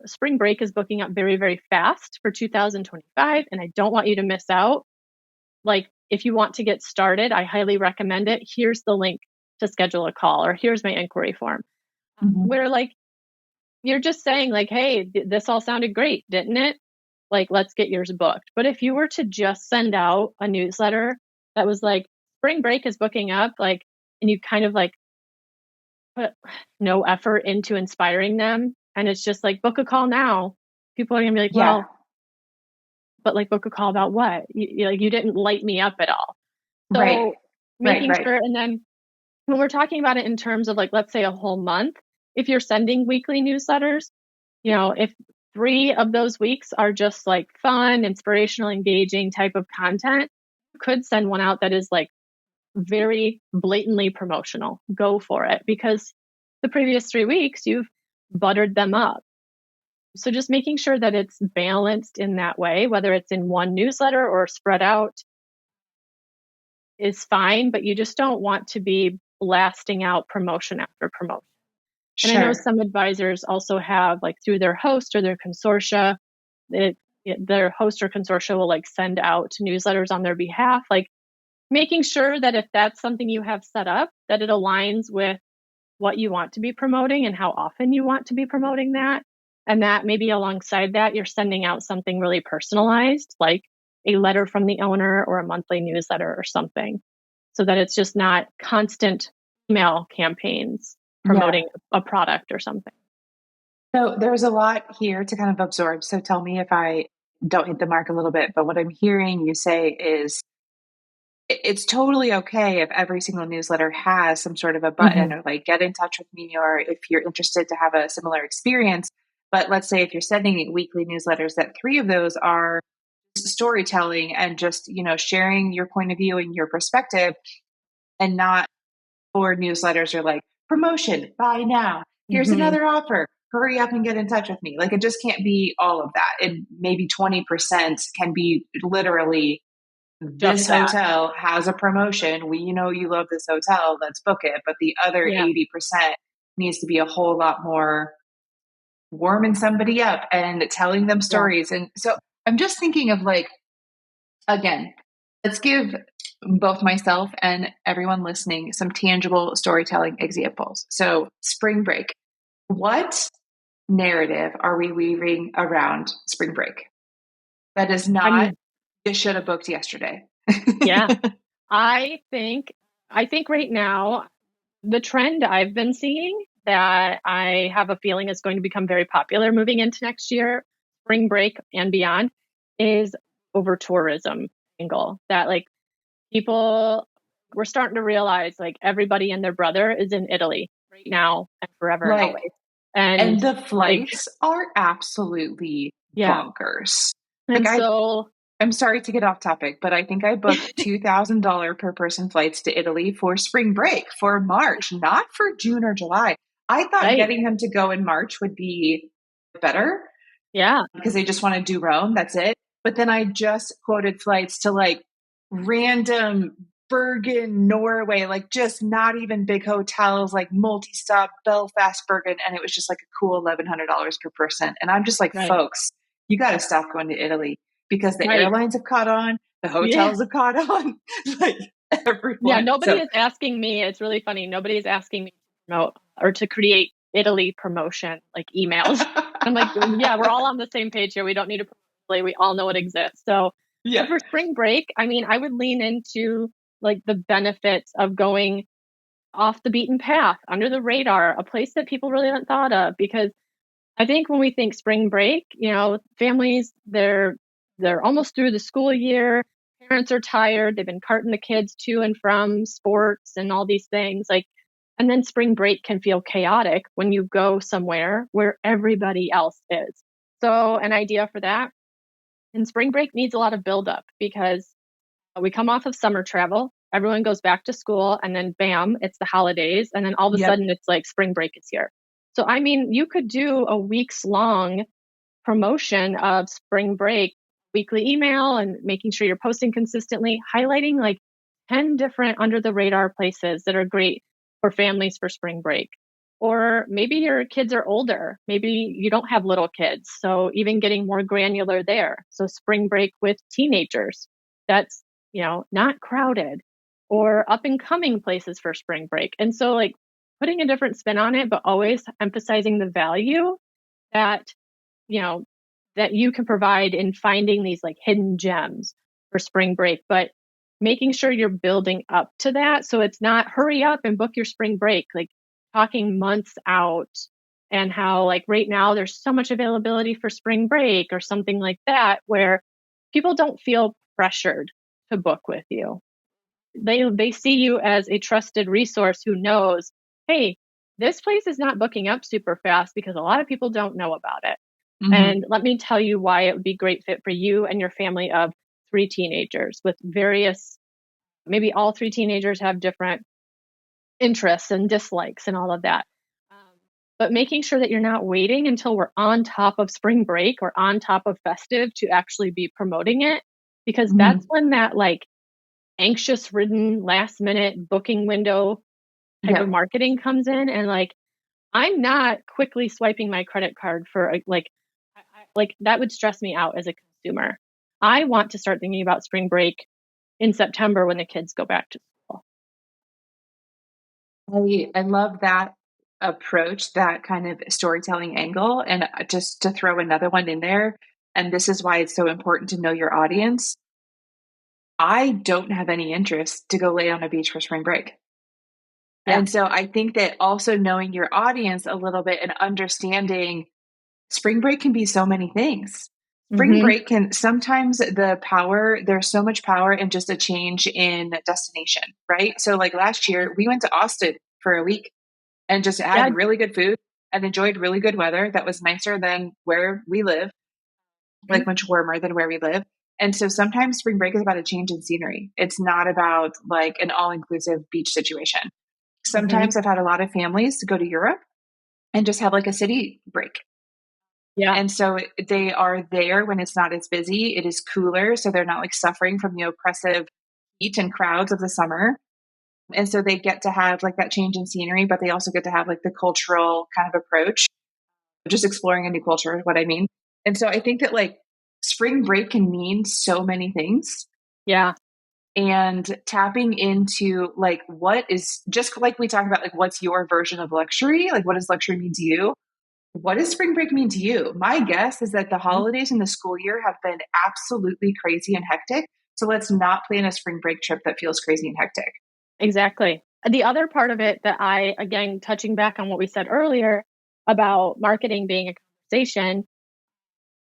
Spring break is booking up very, very fast for 2025, and I don't want you to miss out. Like, if you want to get started, I highly recommend it. Here's the link to schedule a call, or here's my inquiry form. Mhm. Where like, you're just saying like, hey, this all sounded great, didn't it? Like, let's get yours booked. But if you were to just send out a newsletter that was like, spring break is booking up, like, and you kind of like put no effort into inspiring them, and it's just like, book a call now, people are gonna be like, Yeah. well, but like, book a call about what? Like, you didn't light me up at all. Right. So Right. making Right. sure, and then when we're talking about it in terms of like, let's say a whole month, if you're sending weekly newsletters, if 3 of those weeks are just like fun, inspirational, engaging type of content, you could send one out that is like very blatantly promotional. Go for it, because the previous 3 weeks you've buttered them up. So just making sure that it's balanced in that way, whether it's in one newsletter or spread out, is fine, but you just don't want to be blasting out promotion after promotion. And I know Sure. some advisors also have, like, through their host or their consortia, their host or consortia will like send out newsletters on their behalf, like making sure that if that's something you have set up, that it aligns with what you want to be promoting and how often you want to be promoting that. And that maybe alongside that, you're sending out something really personalized, like a letter from the owner or a monthly newsletter or something, so that it's just not constant email campaigns Yeah. promoting a product or something. So there's a lot here to kind of absorb. So tell me if I don't hit the mark a little bit. But what I'm hearing you say is it's totally okay if every single newsletter has some sort of a button Mm-hmm. or like get in touch with me, or if you're interested to have a similar experience. But let's say if you're sending weekly newsletters, that 3 of those are storytelling and just, sharing your point of view and your perspective, and not 4 newsletters are like promotion, buy now. Here's Mm-hmm. another offer. Hurry up and get in touch with me. Like, it just can't be all of that. And maybe 20% can be literally, Just this that. hotel has a promotion. We know you love this hotel. Let's book it. But the other Yeah. 80% needs to be a whole lot more warming somebody up and telling them Yeah. stories. And so I'm just thinking of like, again, let's give both myself and everyone listening some tangible storytelling examples. So, spring break. What narrative are we weaving around spring break that is I not, mean, you should have booked yesterday? yeah. I think right now, the trend I've been seeing that I have a feeling is going to become very popular moving into next year, spring break and beyond, is over tourism angle. That like, people, we're starting to realize like everybody and their brother is in Italy right now and forever and Like, always. And and the like, flights are absolutely yeah. bonkers. Like, And so, I'm sorry to get off topic, but I think I booked $2,000 per person flights to Italy for spring break for March, not for June or July. I thought right. getting them to go in March would be better Yeah. because they just want to do Rome. That's it. But then I just quoted flights to like random Bergen, Norway, like just not even big hotels, like multi stop Belfast, Bergen. And it was just like a cool $1,100 per person. And I'm just like, Right. folks, you got to stop going to Italy because the Right. airlines have caught on, the Yeah. hotels have caught on, like Yeah, everyone. nobody So, is asking me. It's really funny. Nobody is asking me to promote or to create Italy promotion like emails. I'm like, yeah, we're all on the same page here. We don't need to promote Italy. We all know it exists. So, but yeah. for spring break, I mean, I would lean into like the benefits of going off the beaten path, under the radar, a place that people really haven't thought of. Because I think when we think spring break, families, they're almost through the school year. Parents are tired. They've been carting the kids to and from sports and all these things. Like, and then spring break can feel chaotic when you go somewhere where everybody else is. So an idea for that, and spring break needs a lot of buildup because we come off of summer travel. everyone goes back to school, and then bam, it's the holidays. And then all of a Yep. sudden it's like spring break is here. So, I mean, you could do a week's long promotion of spring break, weekly email, and making sure you're posting consistently, highlighting like 10 different under the radar places that are great for families for spring break. Or maybe your kids are older. Maybe you don't have little kids. So even getting more granular there. So spring break with teenagers, that's, not crowded, or up and coming places for spring break. And so like putting a different spin on it, but always emphasizing the value that, you know, that you can provide in finding these like hidden gems for spring break, but making sure you're building up to that. So it's not hurry up and book your spring break, like talking months out, and how like right now there's so much availability for spring break or something like that, where people don't feel pressured to book with you. They see you as a trusted resource who knows, hey, this place is not booking up super fast because a lot of people don't know about it. Hmm. And let me tell you why it would be a great fit for you and your family of three teenagers with various, maybe all three teenagers have different interests and dislikes and all of that. But making sure that you're not waiting until we're on top of spring break or on top of festive to actually be promoting it, because that's Hmm. when that like anxious ridden last minute booking window type of Yep. marketing comes in. And like, I'm not quickly swiping my credit card for like that would stress me out as a consumer. I want to start thinking about spring break in September when the kids go back to school. I love that approach, that kind of storytelling angle. And just to throw another one in there, and this is why it's so important to know your audience. I don't have any interest to go lay on a beach for spring break. Yeah. And so I think that also knowing your audience a little bit and understanding spring break can be so many things. Spring Mm-hmm. break can sometimes there's so much power in just a change in destination, right? So, like last year, we went to Austin for a week and just Yeah. had really good food and enjoyed really good weather that was nicer than where we live, Mhm. like much warmer than where we live. And so sometimes spring break is about a change in scenery. It's not about like an all inclusive beach situation. Mhm. Sometimes I've had a lot of families go to Europe and just have like a city break. Yeah. And so they are there when it's not as busy. It is cooler. So they're not like suffering from the oppressive heat and crowds of the summer. And so they get to have like that change in scenery, but they also get to have like the cultural kind of approach, just exploring a new culture is what I mean. And so I think that like spring break can mean so many things, Yeah. and tapping into like what is, just like we talk about, like what's your version of luxury? Like what does luxury mean to you? What does spring break mean to you? My guess is that the Mhm. holidays and the school year have been absolutely crazy and hectic. So let's not plan a spring break trip that feels crazy and hectic. Exactly. The other part of it that I, again, touching back on what we said earlier about marketing being a conversation,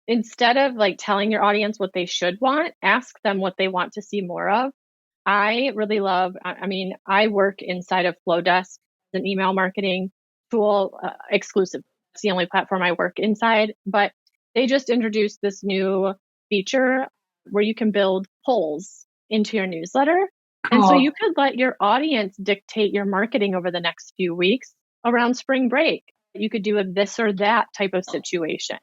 instead of like telling your audience what they should want, ask them what they want to see more of. I really love, I mean, I work inside of Flowdesk, an email marketing tool, exclusive. It's the only platform I work inside, but they just introduced this new feature where you can build polls into your newsletter. And so you Cool. could let your audience dictate your marketing over the next few weeks around spring break. You could do a this or that type of situation,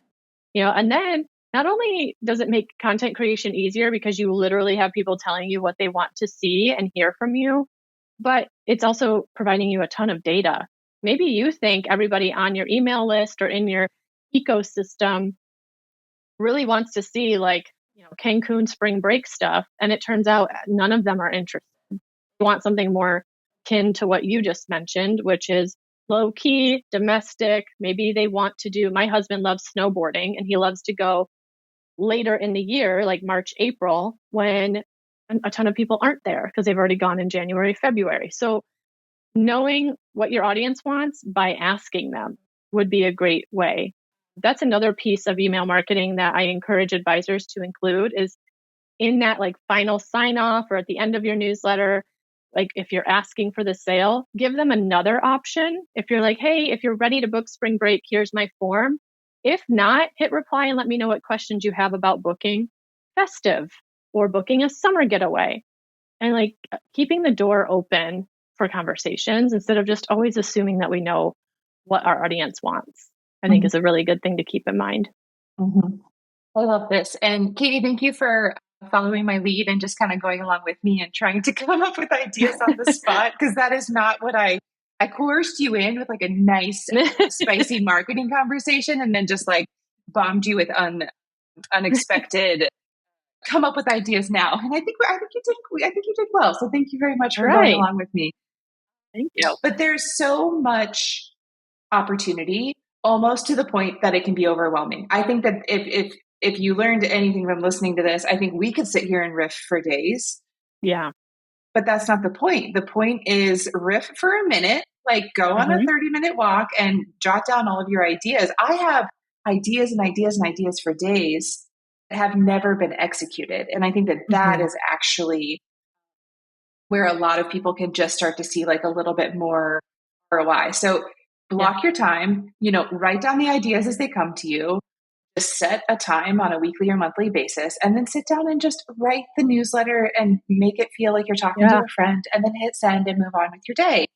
and then not only does it make content creation easier because you literally have people telling you what they want to see and hear from you, but it's also providing you a ton of data. Maybe you think everybody on your email list or in your ecosystem really wants to see like, Cancun spring break stuff. And it turns out none of them are interested. They want something more akin to what you just mentioned, which is low key, domestic. Maybe they want to do, my husband loves snowboarding and he loves to go later in the year, like March, April, when a ton of people aren't there because they've already gone in January, February. So knowing what your audience wants by asking them would be a great way. That's another piece of email marketing that I encourage advisors to include is in that like final sign off or at the end of your newsletter. Like if you're asking for the sale, give them another option. If you're like, hey, if you're ready to book spring break, here's my form. If not, hit reply and let me know what questions you have about booking festive or booking a summer getaway. and like keeping the door open for conversations instead of just always assuming that we know what our audience wants, I think Mhm. is a really good thing to keep in mind. Mhm. I love this. And Kaytee, thank you for following my lead and just kind of going along with me and trying to come up with ideas on the spot, because that is not what I coerced you in with like a nice spicy marketing conversation and then just like bombed you with unexpected come up with ideas now. And I think you did well. So thank you very much All for going right. along with me. Thank you. But there's so much opportunity, almost to the point that it can be overwhelming. I think that if you learned anything from listening to this, I think we could sit here and riff for days, Yeah. but that's not the point. The point is riff for a minute, like go on a Hmm. 30-minute walk and jot down all of your ideas. I have ideas and ideas and ideas for days that have never been executed. And I think that that Hmm. is actually where a lot of people can just start to see like a little bit more ROI. So Yeah. block your time, write down the ideas as they come to you, just set a time on a weekly or monthly basis, and then sit down and just write the newsletter and make it feel like you're talking to Yeah. a friend, and then hit send and move on with your day.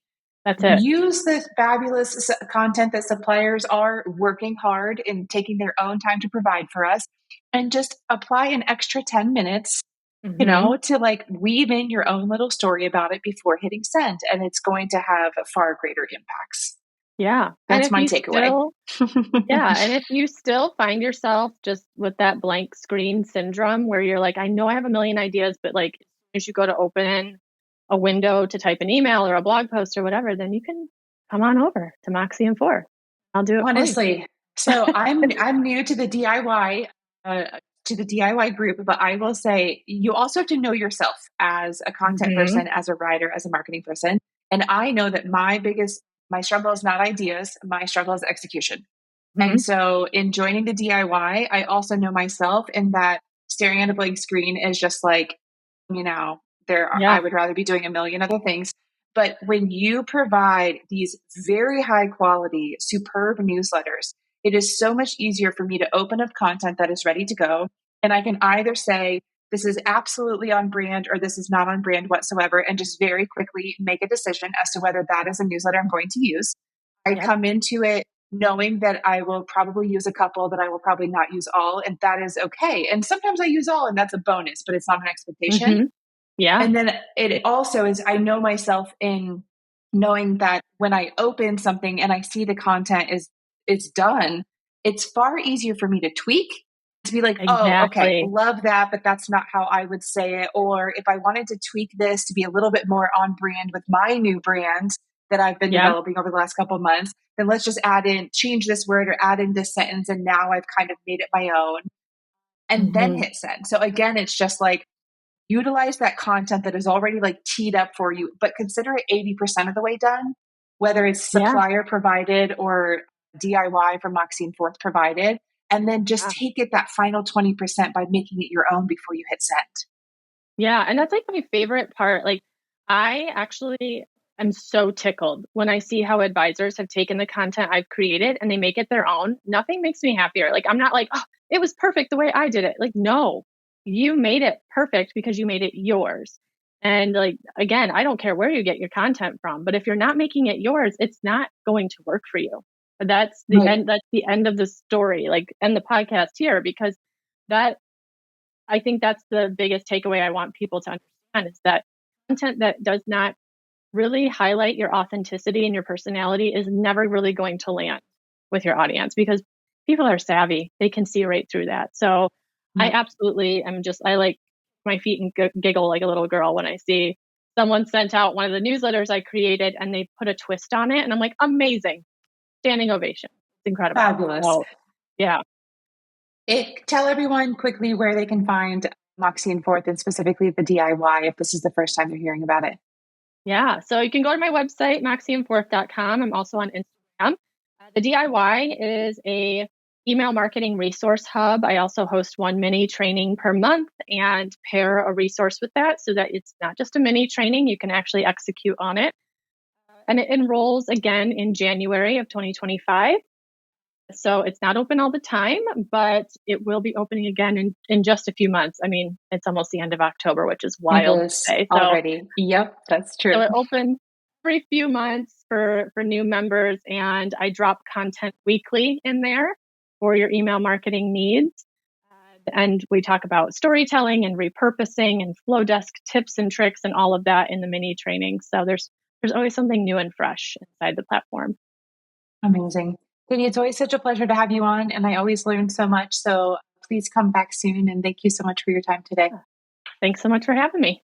That's it. Use the fabulous content that suppliers are working hard and taking their own time to provide for us, and just apply an extra 10 minutes Hmm. to like weave in your own little story about it before hitting send. And it's going to have far greater impacts. Yeah. And That's if my you takeaway. still, yeah. And if you still find yourself just with that blank screen syndrome where you're like, I know I have a million ideas, but like as you go to open a window to type an email or a blog post or whatever, then you can come on over to Moxie and Four. I'll do it for you. Honestly, so I'm new to the DIY group, but I will say you also have to know yourself as a content Hmm. person, as a writer, as a marketing person. And I know that my struggle is not ideas, my struggle is execution. And Hmm. so in joining the DIY, I also know myself in that staring at a blank screen is just like, I Yeah. would rather be doing a million other things. But when you provide these very high quality, superb newsletters, it is so much easier for me to open up content that is ready to go. And I can either say, this is absolutely on brand or this is not on brand whatsoever, and just very quickly make a decision as to whether that is a newsletter I'm going to use. I Yep. come into it knowing that I will probably use a couple, that I will probably not use all, and that is okay. And sometimes I use all, and that's a bonus, but it's not an expectation. Hmm. Yeah. And then it also is, I know myself in knowing that when I open something and I see the content is done, it's far easier for me to tweak, to be like, oh, okay, Exactly. love that, but that's not how I would say it. Or if I wanted to tweak this to be a little bit more on brand with my new brand that I've been Yeah. developing over the last couple of months, then let's just change this word or add in this sentence. And now I've kind of made it my own, and then Hmm. hit send. So again, it's just like, utilize that content that is already like teed up for you, but consider it 80% of the way done, whether it's Yeah. supplier provided or DIY from Moxie and Forth provided. And then just Yeah. take it that final 20% by making it your own before you hit send. Yeah. And that's like my favorite part. Like, I actually am so tickled when I see how advisors have taken the content I've created and they make it their own. Nothing makes me happier. Like, I'm not like, oh, it was perfect the way I did it. Like, no, you made it perfect because you made it yours. And like, again, I don't care where you get your content from, but if you're not making it yours, it's not going to work for you. That's the Right. end. That's the end of the story, like, end the podcast here, because that I think that's the biggest takeaway I want people to understand is that content that does not really highlight your authenticity and your personality is never really going to land with your audience because people are savvy. They can see right through that. So I Right. absolutely am just, I like my feet and giggle like a little girl when I see someone sent out one of the newsletters I created and they put a twist on it. And I'm like, amazing, standing ovation. It's incredible. Fabulous. So yeah. Tell everyone quickly where they can find Moxie and Forth, and specifically the DIY, if this is the first time they're hearing about it. Yeah. So you can go to my website, maxieandforth.com. I'm also on Instagram. The DIY is a email marketing resource hub. I also host one mini training per month and pair a resource with that so that it's not just a mini training, you can actually execute on it. And it enrolls again in January of 2025. So it's not open all the time, but it will be opening again in just a few months. I mean, it's almost the end of October, which is It wild to is say. already. Yep, that's So true. it opens every few months for new members, and I drop content weekly in there for your email marketing needs. And we talk about storytelling and repurposing and flow desk tips and tricks and all of that in the mini training. So there's always something new and fresh inside the platform. Amazing. Kaytee, it's always such a pleasure to have you on, and I always learn so much. So please come back soon, and thank you so much for your time today. Thanks so much for having me.